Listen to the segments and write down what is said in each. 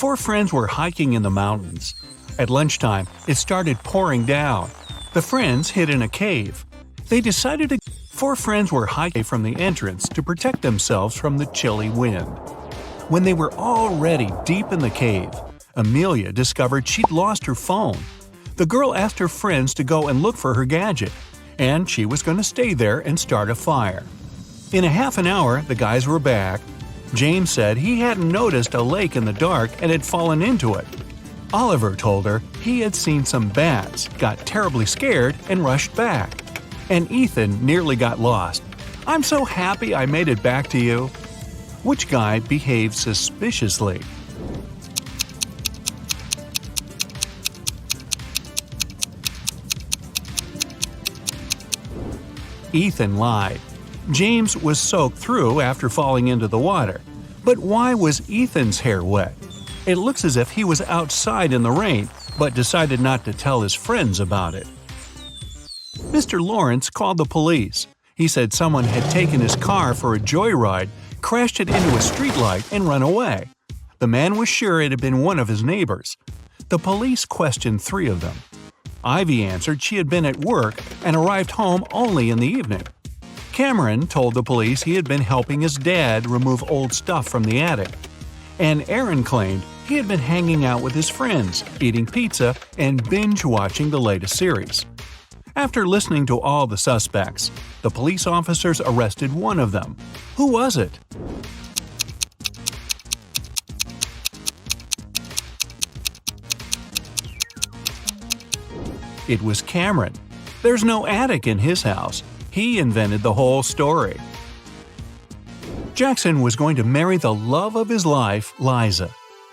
Four friends were hiking in the mountains. At lunchtime, it started pouring down. The friends hid in a cave. They decided to. Four friends were hiking from the entrance to protect themselves from the chilly wind. When they were already deep in the cave, Amelia discovered she'd lost her phone. The girl asked her friends to go and look for her gadget, and she was going to stay there and start a fire. In a half an hour, the guys were back. James said he hadn't noticed a lake in the dark and had fallen into it. Oliver told her he had seen some bats, got terribly scared, and rushed back. And Ethan nearly got lost. "I'm so happy I made it back to you." Which guy behaved suspiciously? Ethan lied. James was soaked through after falling into the water. But why was Ethan's hair wet? It looks as if he was outside in the rain, but decided not to tell his friends about it. Mr. Lawrence called the police. He said someone had taken his car for a joyride, crashed it into a streetlight, and run away. The man was sure it had been one of his neighbors. The police questioned 3 of them. Ivy answered she had been at work and arrived home only in the evening. Cameron told the police he had been helping his dad remove old stuff from the attic. And Aaron claimed he had been hanging out with his friends, eating pizza, and binge-watching the latest series. After listening to all the suspects, the police officers arrested one of them. Who was it? It was Cameron. There's no attic in his house. He invented the whole story. Jackson was going to marry the love of his life, Liza.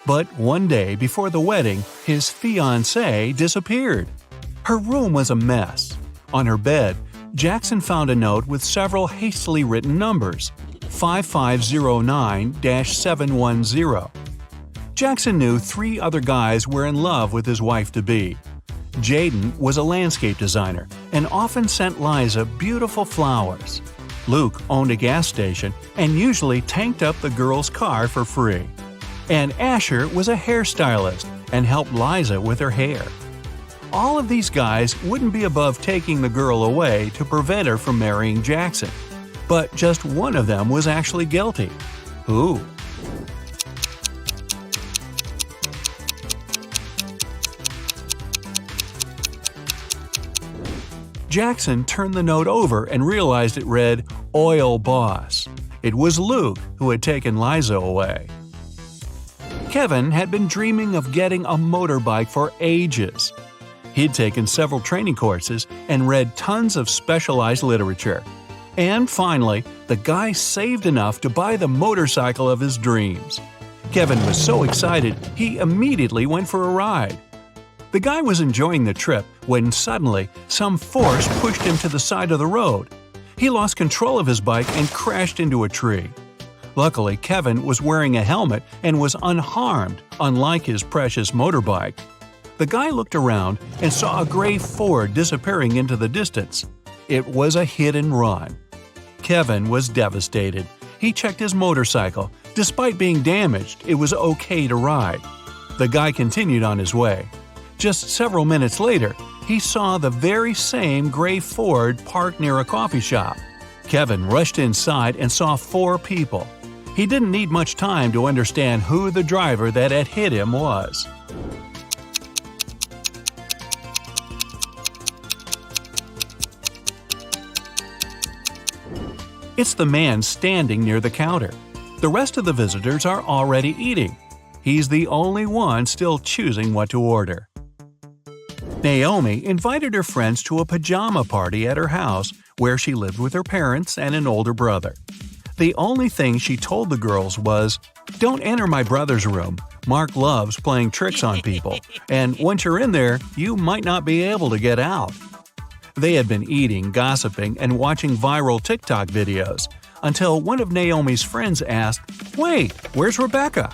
But one day before the wedding, his fiancée disappeared. Her room was a mess. On her bed, Jackson found a note with several hastily written numbers, 5509-710. Jackson knew 3 other guys were in love with his wife-to-be. Jaden was a landscape designer and often sent Liza beautiful flowers. Luke owned a gas station and usually tanked up the girl's car for free. And Asher was a hairstylist and helped Liza with her hair. All of these guys wouldn't be above taking the girl away to prevent her from marrying Jackson. But just one of them was actually guilty. Who? Jackson turned the note over and realized it read, "Oil Boss." It was Luke who had taken Liza away. Kevin had been dreaming of getting a motorbike for ages. He'd taken several training courses and read tons of specialized literature. And finally, the guy saved enough to buy the motorcycle of his dreams. Kevin was so excited, he immediately went for a ride. The guy was enjoying the trip when suddenly some force pushed him to the side of the road. He lost control of his bike and crashed into a tree. Luckily, Kevin was wearing a helmet and was unharmed, unlike his precious motorbike. The guy looked around and saw a gray Ford disappearing into the distance. It was a hit and run. Kevin was devastated. He checked his motorcycle. Despite being damaged, it was okay to ride. The guy continued on his way. Just several minutes later, he saw the very same gray Ford parked near a coffee shop. Kevin rushed inside and saw 4 people. He didn't need much time to understand who the driver that had hit him was. It's the man standing near the counter. The rest of the visitors are already eating. He's the only one still choosing what to order. Naomi invited her friends to a pajama party at her house where she lived with her parents and an older brother. The only thing she told the girls was, "Don't enter my brother's room. Mark loves playing tricks on people, and once you're in there, you might not be able to get out." They had been eating, gossiping, and watching viral TikTok videos until one of Naomi's friends asked, "Wait, where's Rebecca?"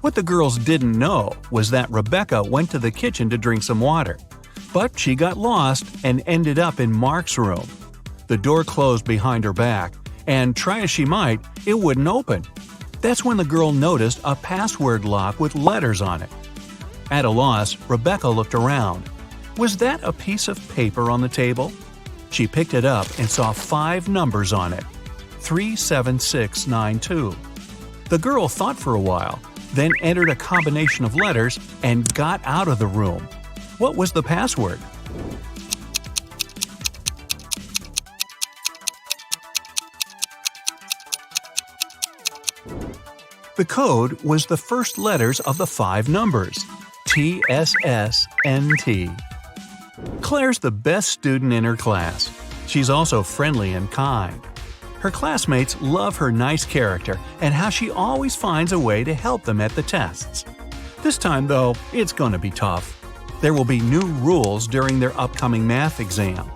What the girls didn't know was that Rebecca went to the kitchen to drink some water. But she got lost and ended up in Mark's room. The door closed behind her back, and try as she might, it wouldn't open. That's when the girl noticed a password lock with letters on it. At a loss, Rebecca looked around. Was that a piece of paper on the table? She picked it up and saw 5 numbers on it. 37692. The girl thought for a while, then entered a combination of letters and got out of the room. What was the password? The code was the first letters of the 5 numbers, TSSNT. Claire's the best student in her class. She's also friendly and kind. Her classmates love her nice character and how she always finds a way to help them at the tests. This time, though, it's going to be tough. There will be new rules during their upcoming math exam.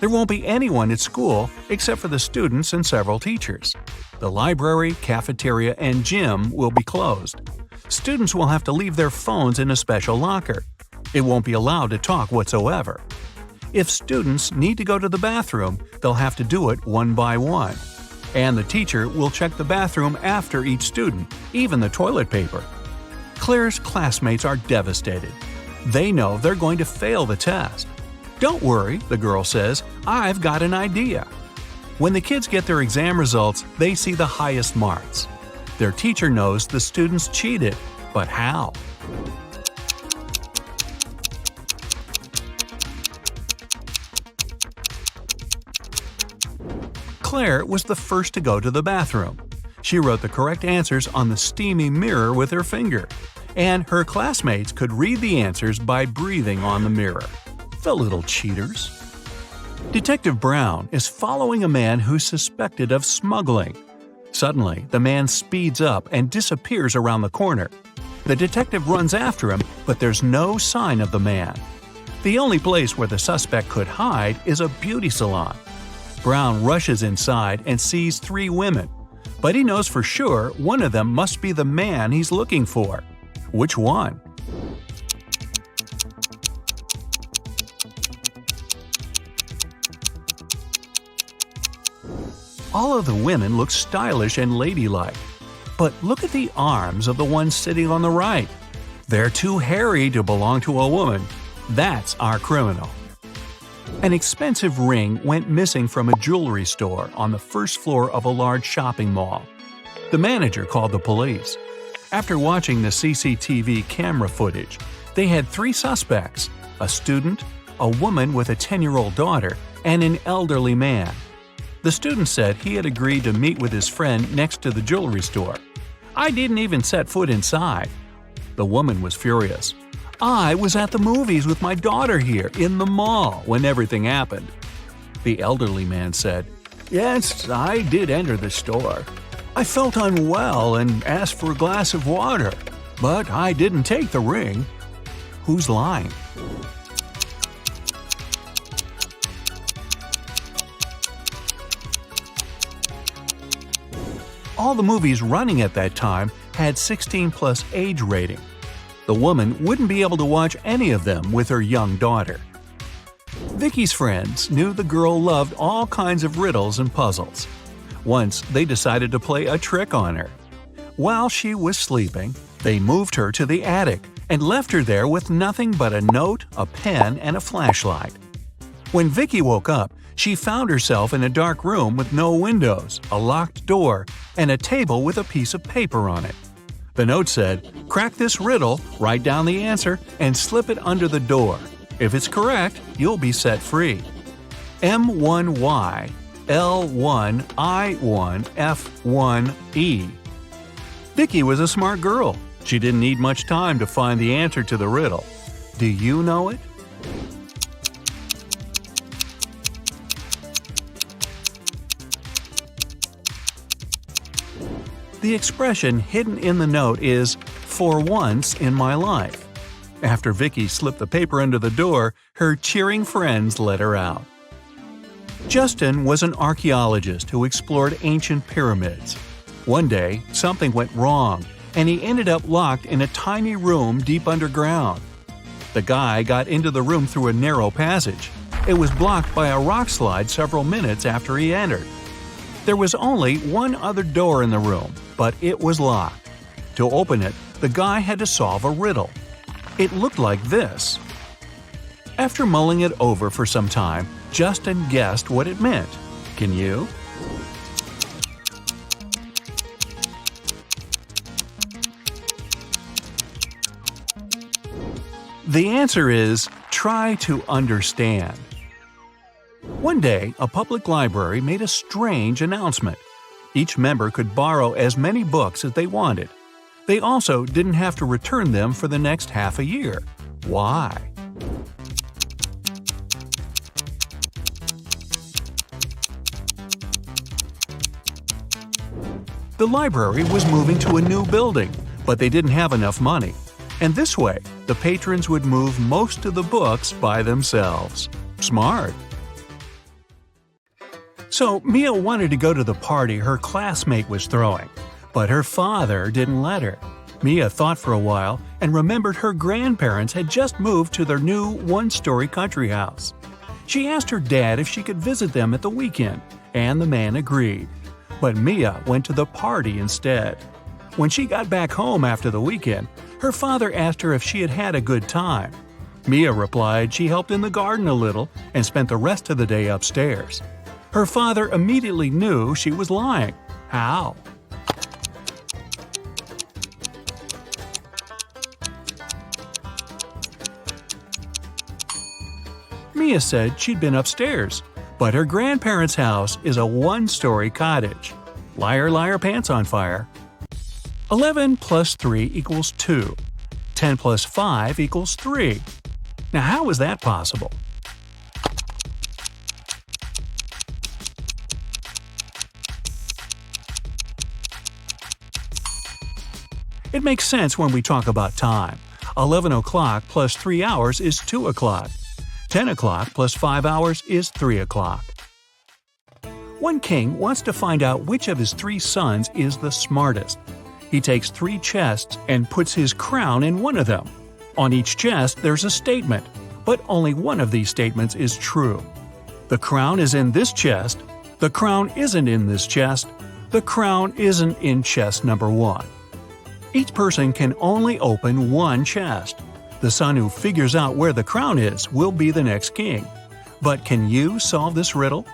There won't be anyone at school except for the students and several teachers. The library, cafeteria, and gym will be closed. Students will have to leave their phones in a special locker. It won't be allowed to talk whatsoever. If students need to go to the bathroom, they'll have to do it one by one. And the teacher will check the bathroom after each student, even the toilet paper. Claire's classmates are devastated. They know they're going to fail the test. "Don't worry," the girl says, "I've got an idea." When the kids get their exam results, they see the highest marks. Their teacher knows the students cheated, but how? Claire was the first to go to the bathroom. She wrote the correct answers on the steamy mirror with her finger, and her classmates could read the answers by breathing on the mirror. The little cheaters. Detective Brown is following a man who's suspected of smuggling. Suddenly, the man speeds up and disappears around the corner. The detective runs after him, but there's no sign of the man. The only place where the suspect could hide is a beauty salon. Brown rushes inside and sees 3 women, but he knows for sure one of them must be the man he's looking for. Which one? All of the women look stylish and ladylike. But look at the arms of the one sitting on the right. They're too hairy to belong to a woman. That's our criminal. An expensive ring went missing from a jewelry store on the first floor of a large shopping mall. The manager called the police. After watching the CCTV camera footage, they had 3 suspects: a student, a woman with a 10-year-old daughter, and an elderly man. The student said he had agreed to meet with his friend next to the jewelry store. "I didn't even set foot inside." The woman was furious. "I was at the movies with my daughter here in the mall when everything happened." The elderly man said, "Yes, I did enter the store. I felt unwell and asked for a glass of water, but I didn't take the ring." Who's lying? All the movies running at that time had 16+ age rating. The woman wouldn't be able to watch any of them with her young daughter. Vicky's friends knew the girl loved all kinds of riddles and puzzles. Once, they decided to play a trick on her. While she was sleeping, they moved her to the attic and left her there with nothing but a note, a pen, and a flashlight. When Vicky woke up, she found herself in a dark room with no windows, a locked door, and a table with a piece of paper on it. The note said, "Crack this riddle, write down the answer, and slip it under the door. If it's correct, you'll be set free. M1Y L1I1F1E." Vicky was a smart girl. She didn't need much time to find the answer to the riddle. Do you know it? The expression hidden in the note is, "for once in my life." After Vicky slipped the paper under the door, her cheering friends let her out. Justin was an archaeologist who explored ancient pyramids. One day, something went wrong, and he ended up locked in a tiny room deep underground. The guy got into the room through a narrow passage. It was blocked by a rock slide several minutes after he entered. There was only one other door in the room, but it was locked. To open it, the guy had to solve a riddle. It looked like this. After mulling it over for some time, Justin guessed what it meant. Can you? The answer is try to understand. One day, a public library made a strange announcement. Each member could borrow as many books as they wanted. They also didn't have to return them for the next half a year. Why? The library was moving to a new building, but they didn't have enough money. And this way, the patrons would move most of the books by themselves. Smart. So Mia wanted to go to the party her classmate was throwing, but her father didn't let her. Mia thought for a while and remembered her grandparents had just moved to their new one-story country house. She asked her dad if she could visit them at the weekend, and the man agreed. But Mia went to the party instead. When she got back home after the weekend, her father asked her if she had had a good time. Mia replied she helped in the garden a little and spent the rest of the day upstairs. Her father immediately knew she was lying. How? Mia said she'd been upstairs, but her grandparents' house is a one-story cottage. Liar, liar, pants on fire. 11 plus 3 equals 2. 10 plus 5 equals 3. Now how is that possible? It makes sense when we talk about time. 11 o'clock plus 3 hours is 2 o'clock. 10 o'clock plus 5 hours is 3 o'clock. One king wants to find out which of his 3 sons is the smartest. He takes 3 chests and puts his crown in one of them. On each chest there's a statement, but only one of these statements is true. The crown is in this chest. The crown isn't in this chest. The crown isn't in chest number 1. Each person can only open one chest. The son who figures out where the crown is will be the next king. But can you solve this riddle?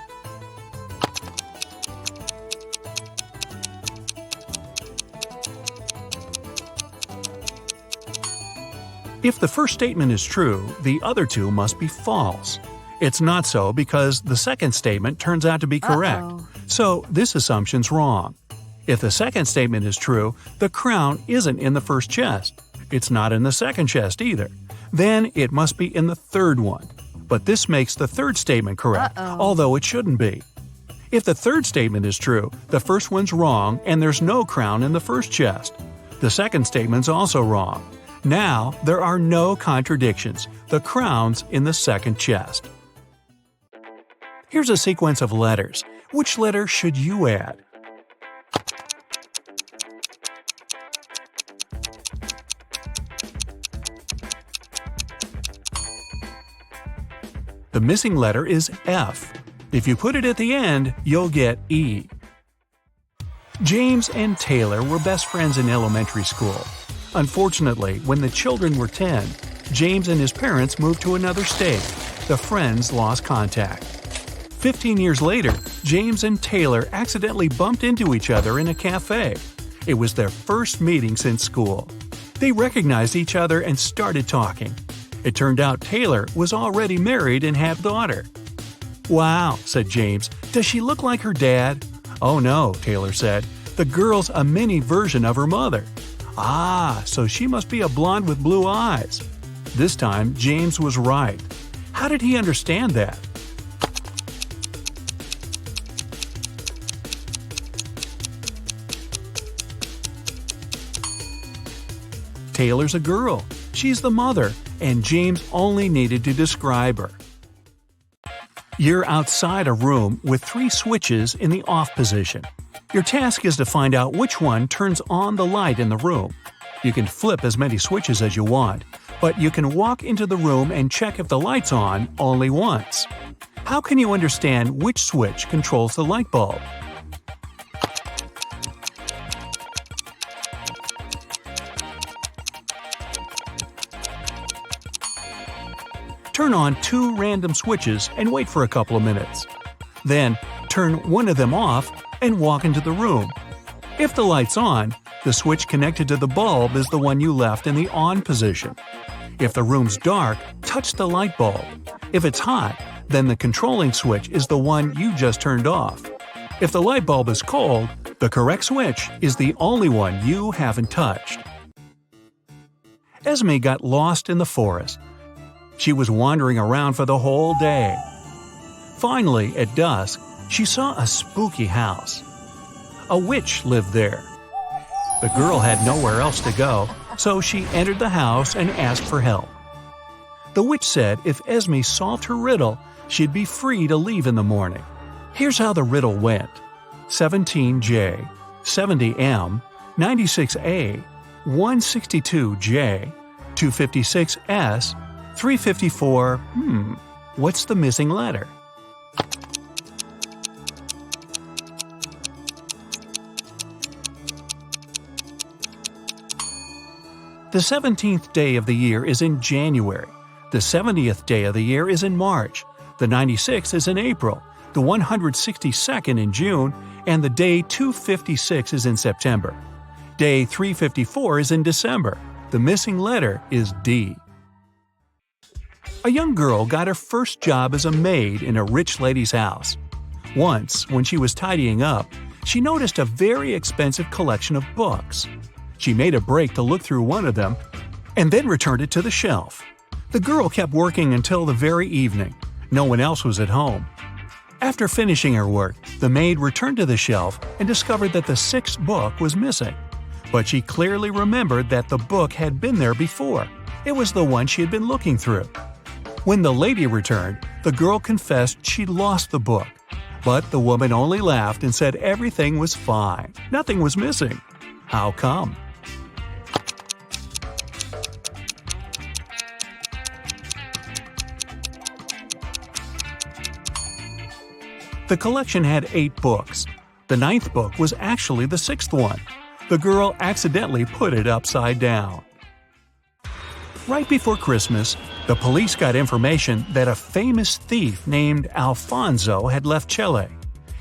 If the first statement is true, the other 2 must be false. It's not so because the second statement turns out to be correct. So this assumption's wrong. If the second statement is true, the crown isn't in the first chest. It's not in the second chest either. Then it must be in the third one. But this makes the third statement correct, although it shouldn't be. If the third statement is true, the first one's wrong and there's no crown in the first chest. The second statement's also wrong. Now there are no contradictions. The crown's in the second chest. Here's a sequence of letters. Which letter should you add? The missing letter is F. If you put it at the end, you'll get E. James and Taylor were best friends in elementary school. Unfortunately, when the children were 10, James and his parents moved to another state. The friends lost contact. 15 years later, James and Taylor accidentally bumped into each other in a cafe. It was their first meeting since school. They recognized each other and started talking. It turned out Taylor was already married and had a daughter. "Wow," said James. "Does she look like her dad?" "Oh no," Taylor said. "The girl's a mini version of her mother." "Ah, so she must be a blonde with blue eyes." This time, James was right. How did he understand that? Taylor's a girl. She's the mother, and James only needed to describe her. You're outside a room with 3 switches in the off position. Your task is to find out which one turns on the light in the room. You can flip as many switches as you want, but you can walk into the room and check if the light's on only once. How can you understand which switch controls the light bulb? Turn on 2 random switches and wait for a couple of minutes. Then, turn one of them off and walk into the room. If the light's on, the switch connected to the bulb is the one you left in the on position. If the room's dark, touch the light bulb. If it's hot, then the controlling switch is the one you just turned off. If the light bulb is cold, the correct switch is the only one you haven't touched. Esme got lost in the forest. She was wandering around for the whole day. Finally, at dusk, she saw a spooky house. A witch lived there. The girl had nowhere else to go, so she entered the house and asked for help. The witch said if Esme solved her riddle, she'd be free to leave in the morning. Here's how the riddle went. 17J, 70M, 96A, 162J, 256S, 354, what's the missing letter? The 17th day of the year is in January. The 70th day of the year is in March. The 96th is in April. The 162nd in June. And the day 256 is in September. Day 354 is in December. The missing letter is D. A young girl got her first job as a maid in a rich lady's house. Once, when she was tidying up, she noticed a very expensive collection of books. She made a break to look through one of them and then returned it to the shelf. The girl kept working until the very evening. No one else was at home. After finishing her work, the maid returned to the shelf and discovered that the 6th book was missing. But she clearly remembered that the book had been there before. It was the one she had been looking through. When the lady returned, the girl confessed she'd lost the book. But the woman only laughed and said everything was fine. Nothing was missing. How come? The collection had 8 books. The 9th book was actually the 6th one. The girl accidentally put it upside down. Right before Christmas, the police got information that a famous thief named Alfonso had left Chile.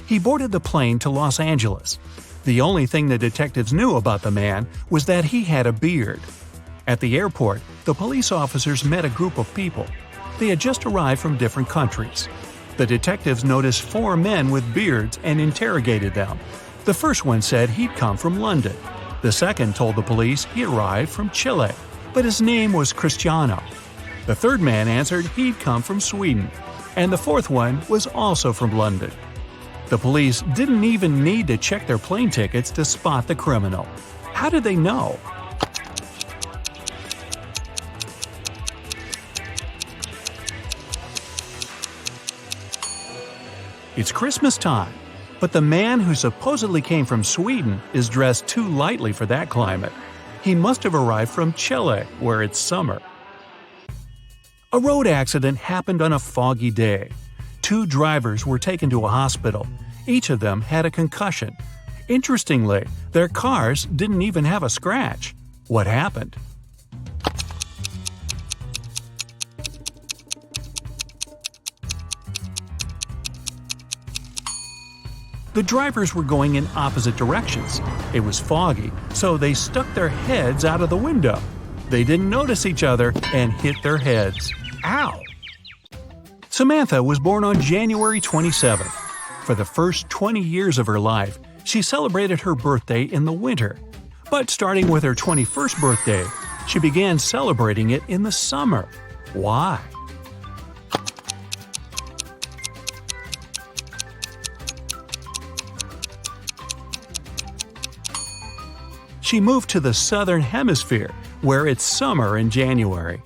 He boarded the plane to Los Angeles. The only thing the detectives knew about the man was that he had a beard. At the airport, the police officers met a group of people. They had just arrived from different countries. The detectives noticed 4 men with beards and interrogated them. The first one said he'd come from London. The second told the police he arrived from Chile, but his name was Cristiano. The third man answered he'd come from Sweden, and the fourth one was also from London. The police didn't even need to check their plane tickets to spot the criminal. How did they know? It's Christmas time, but the man who supposedly came from Sweden is dressed too lightly for that climate. He must have arrived from Chile, where it's summer. A road accident happened on a foggy day. 2 drivers were taken to a hospital. Each of them had a concussion. Interestingly, their cars didn't even have a scratch. What happened? The drivers were going in opposite directions. It was foggy, so they stuck their heads out of the window. They didn't notice each other and hit their heads. Ow! Samantha was born on January 27th. For the first 20 years of her life, she celebrated her birthday in the winter. But starting with her 21st birthday, she began celebrating it in the summer. Why? She moved to the southern hemisphere, where it's summer in January.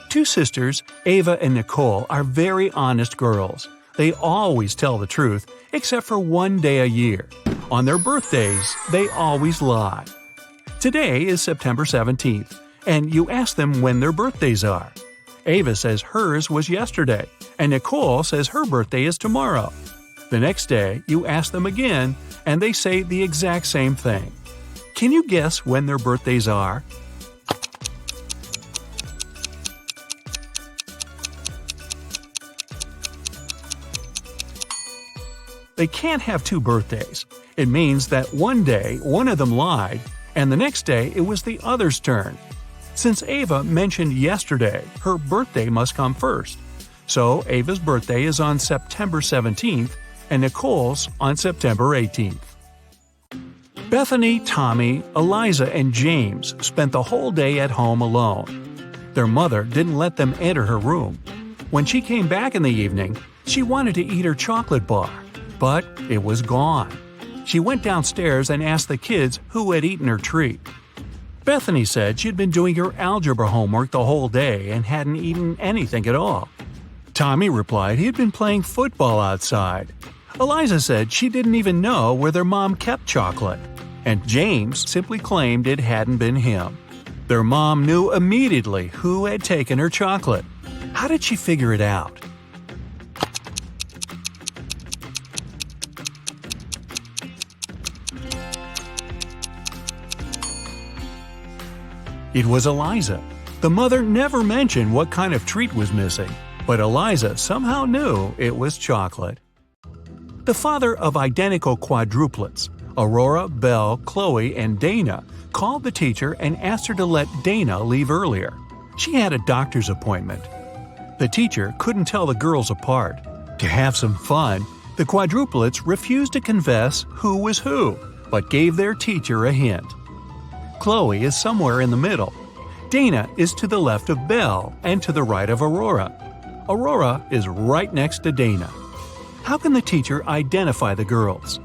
2 sisters, Ava and Nicole, are very honest girls. They always tell the truth, except for one day a year. On their birthdays, they always lie. Today is September 17th, and you ask them when their birthdays are. Ava says hers was yesterday, and Nicole says her birthday is tomorrow. The next day, you ask them again, and they say the exact same thing. Can you guess when their birthdays are? They can't have two birthdays. It means that one day one of them lied, and the next day it was the other's turn. Since Ava mentioned yesterday, her birthday must come first. So Ava's birthday is on September 17th, and Nicole's on September 18th. Bethany, Tommy, Eliza, and James spent the whole day at home alone. Their mother didn't let them enter her room. When she came back in the evening, she wanted to eat her chocolate bar, but it was gone. She went downstairs and asked the kids who had eaten her treat. Bethany said she'd been doing her algebra homework the whole day and hadn't eaten anything at all. Tommy replied he had been playing football outside. Eliza said she didn't even know where their mom kept chocolate. And James simply claimed it hadn't been him. Their mom knew immediately who had taken her chocolate. How did she figure it out? It was Eliza. The mother never mentioned what kind of treat was missing, but Eliza somehow knew it was chocolate. The father of identical quadruplets, Aurora, Belle, Chloe, and Dana, called the teacher and asked her to let Dana leave earlier. She had a doctor's appointment. The teacher couldn't tell the girls apart. To have some fun, the quadruplets refused to confess who was who, but gave their teacher a hint. Chloe is somewhere in the middle. Dana is to the left of Belle and to the right of Aurora. Aurora is right next to Dana. How can the teacher identify the girls?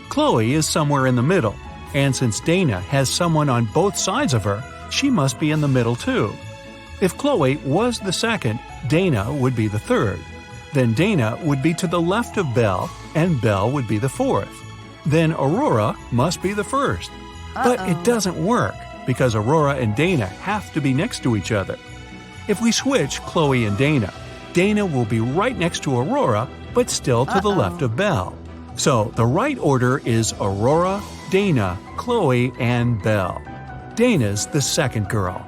Chloe is somewhere in the middle, and since Dana has someone on both sides of her, she must be in the middle too. If Chloe was the second, Dana would be the third. Then Dana would be to the left of Belle, and Belle would be the fourth. Then Aurora must be the first. But it doesn't work, because Aurora and Dana have to be next to each other. If we switch Chloe and Dana, Dana will be right next to Aurora, but still to the left of Belle. So the right order is Aurora, Dana, Chloe, and Belle. Dana's the second girl.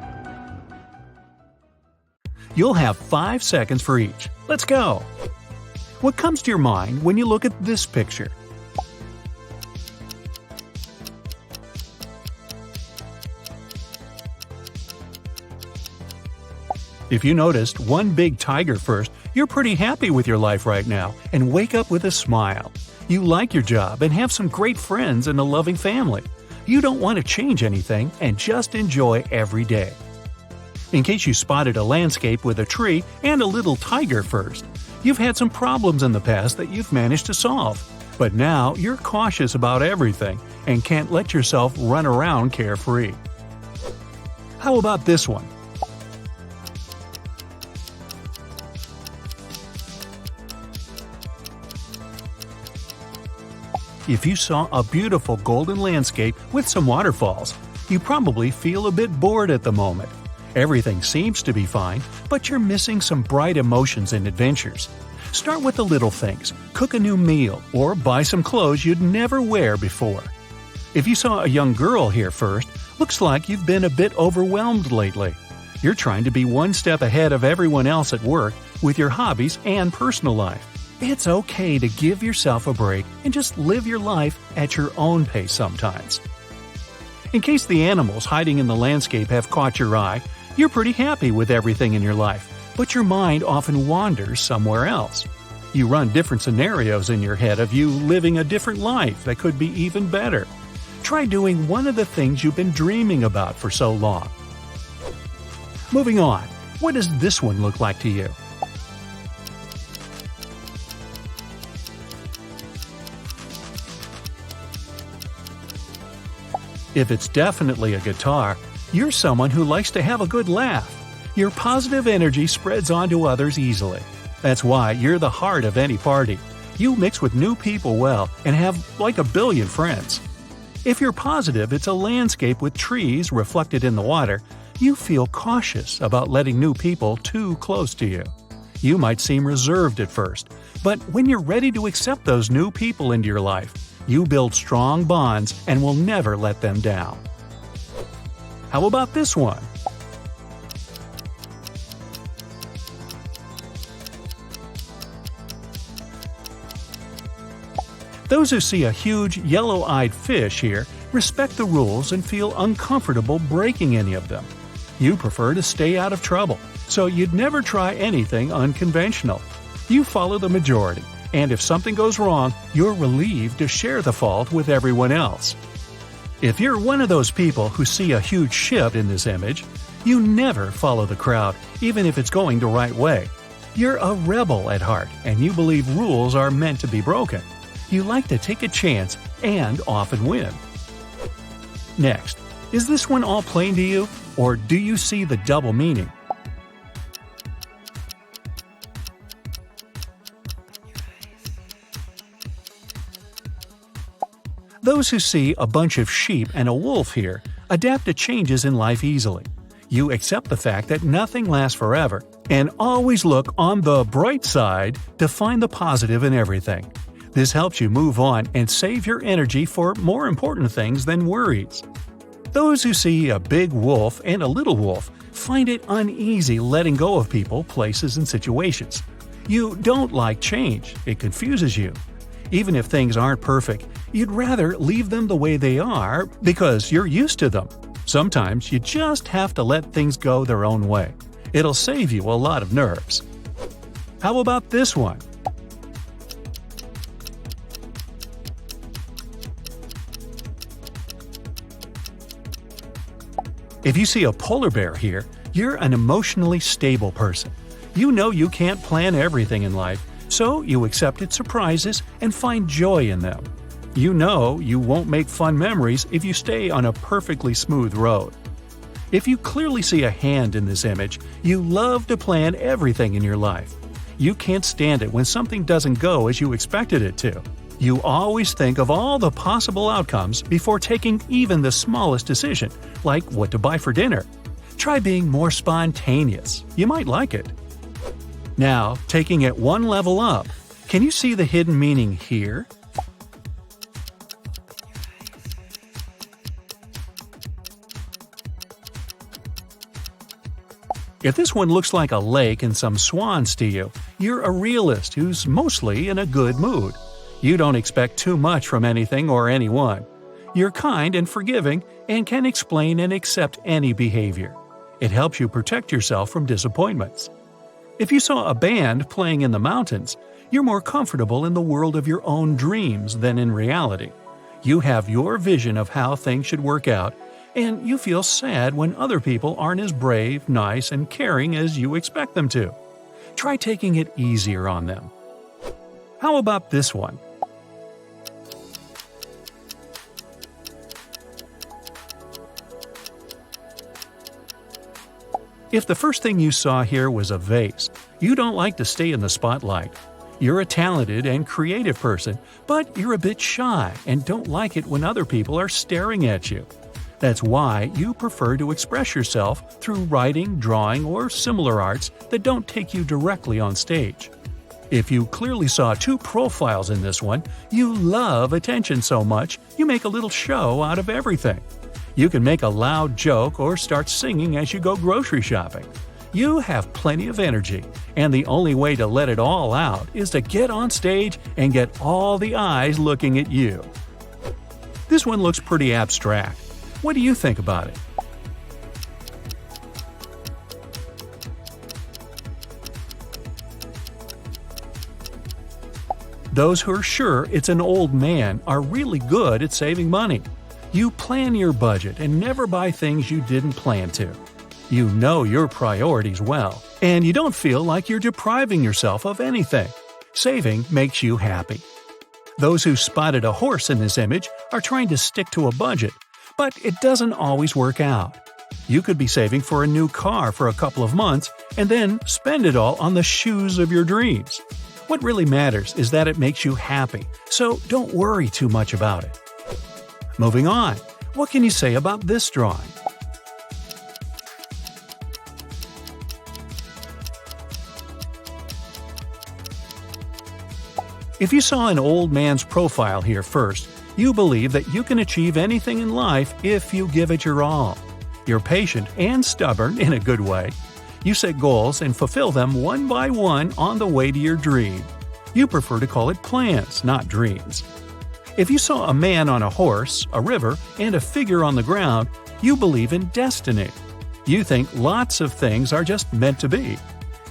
You'll have 5 seconds for each. Let's go! What comes to your mind when you look at this picture? If you noticed one big tiger first, you're pretty happy with your life right now and wake up with a smile. You like your job and have some great friends and a loving family. You don't want to change anything and just enjoy every day. In case you spotted a landscape with a tree and a little tiger first, you've had some problems in the past that you've managed to solve. But now you're cautious about everything and can't let yourself run around carefree. How about this one? If you saw a beautiful golden landscape with some waterfalls, you probably feel a bit bored at the moment. Everything seems to be fine, but you're missing some bright emotions and adventures. Start with the little things, cook a new meal, or buy some clothes you'd never wear before. If you saw a young girl here first, looks like you've been a bit overwhelmed lately. You're trying to be one step ahead of everyone else at work with your hobbies and personal life. It's okay to give yourself a break and just live your life at your own pace sometimes. In case the animals hiding in the landscape have caught your eye, you're pretty happy with everything in your life, but your mind often wanders somewhere else. You run different scenarios in your head of you living a different life that could be even better. Try doing one of the things you've been dreaming about for so long. Moving on, what does this one look like to you? If it's definitely a guitar, you're someone who likes to have a good laugh. Your positive energy spreads onto others easily. That's why you're the heart of any party. You mix with new people well and have like 1 billion friends. If you're positive it's a landscape with trees reflected in the water, you feel cautious about letting new people too close to you. You might seem reserved at first, but when you're ready to accept those new people into your life, you build strong bonds and will never let them down. How about this one? Those who see a huge, yellow-eyed fish here respect the rules and feel uncomfortable breaking any of them. You prefer to stay out of trouble, so you'd never try anything unconventional. You follow the majority, and if something goes wrong, you're relieved to share the fault with everyone else. If you're one of those people who see a huge ship in this image, you never follow the crowd, even if it's going the right way. You're a rebel at heart, and you believe rules are meant to be broken. You like to take a chance and often win. Next, is this one all plain to you, or do you see the double meaning? Those who see a bunch of sheep and a wolf here adapt to changes in life easily. You accept the fact that nothing lasts forever, and always look on the bright side to find the positive in everything. This helps you move on and save your energy for more important things than worries. Those who see a big wolf and a little wolf find it uneasy letting go of people, places, and situations. You don't like change, it confuses you. Even if things aren't perfect, you'd rather leave them the way they are because you're used to them. Sometimes you just have to let things go their own way. It'll save you a lot of nerves. How about this one? If you see a polar bear here, you're an emotionally stable person. You know you can't plan everything in life, so you accept surprises and find joy in them. You know you won't make fun memories if you stay on a perfectly smooth road. If you clearly see a hand in this image, you love to plan everything in your life. You can't stand it when something doesn't go as you expected it to. You always think of all the possible outcomes before taking even the smallest decision, like what to buy for dinner. Try being more spontaneous. You might like it. Now, taking it one level up, can you see the hidden meaning here? If this one looks like a lake and some swans to you, you're a realist who's mostly in a good mood. You don't expect too much from anything or anyone. You're kind and forgiving and can explain and accept any behavior. It helps you protect yourself from disappointments. If you saw a band playing in the mountains, you're more comfortable in the world of your own dreams than in reality. You have your vision of how things should work out, and you feel sad when other people aren't as brave, nice, and caring as you expect them to. Try taking it easier on them. How about this one? If the first thing you saw here was a vase, you don't like to stay in the spotlight. You're a talented and creative person, but you're a bit shy and don't like it when other people are staring at you. That's why you prefer to express yourself through writing, drawing, or similar arts that don't take you directly on stage. If you clearly saw two profiles in this one, you love attention so much you make a little show out of everything. You can make a loud joke or start singing as you go grocery shopping. You have plenty of energy, and the only way to let it all out is to get on stage and get all the eyes looking at you. This one looks pretty abstract. What do you think about it? Those who are sure it's an old man are really good at saving money. You plan your budget and never buy things you didn't plan to. You know your priorities well, and you don't feel like you're depriving yourself of anything. Saving makes you happy. Those who spotted a horse in this image are trying to stick to a budget, but it doesn't always work out. You could be saving for a new car for a couple of months and then spend it all on the shoes of your dreams. What really matters is that it makes you happy, so don't worry too much about it. Moving on, what can you say about this drawing? If you saw an old man's profile here first, you believe that you can achieve anything in life if you give it your all. You're patient and stubborn in a good way. You set goals and fulfill them one by one on the way to your dream. You prefer to call it plans, not dreams. If you saw a man on a horse, a river, and a figure on the ground, you believe in destiny. You think lots of things are just meant to be.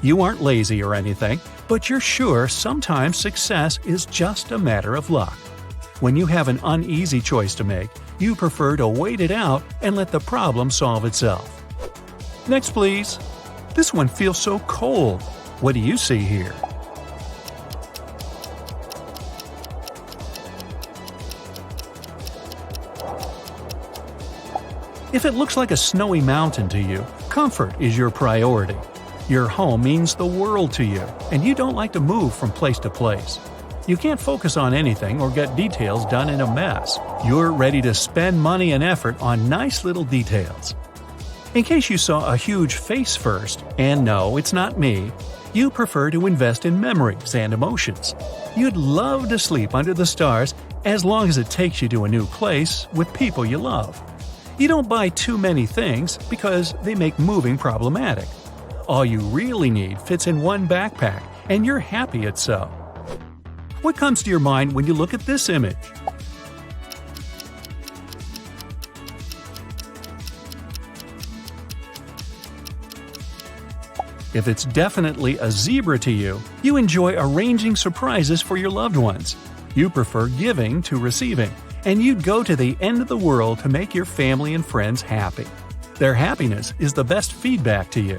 You aren't lazy or anything, but you're sure sometimes success is just a matter of luck. When you have an uneasy choice to make, you prefer to wait it out and let the problem solve itself. Next, please. This one feels so cold. What do you see here? If it looks like a snowy mountain to you, comfort is your priority. Your home means the world to you, and you don't like to move from place to place. You can't focus on anything or get details done in a mess. You're ready to spend money and effort on nice little details. In case you saw a huge face first, and no, it's not me, you prefer to invest in memories and emotions. You'd love to sleep under the stars as long as it takes you to a new place with people you love. You don't buy too many things because they make moving problematic. All you really need fits in one backpack, and you're happy it's so. What comes to your mind when you look at this image? If it's definitely a zebra to you, you enjoy arranging surprises for your loved ones. You prefer giving to receiving, and you'd go to the end of the world to make your family and friends happy. Their happiness is the best feedback to you.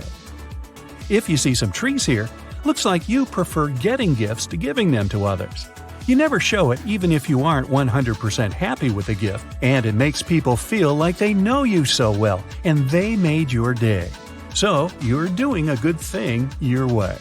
If you see some trees here, looks like you prefer getting gifts to giving them to others. You never show it even if you aren't 100% happy with the gift, and it makes people feel like they know you so well and they made your day. So, you're doing a good thing your way.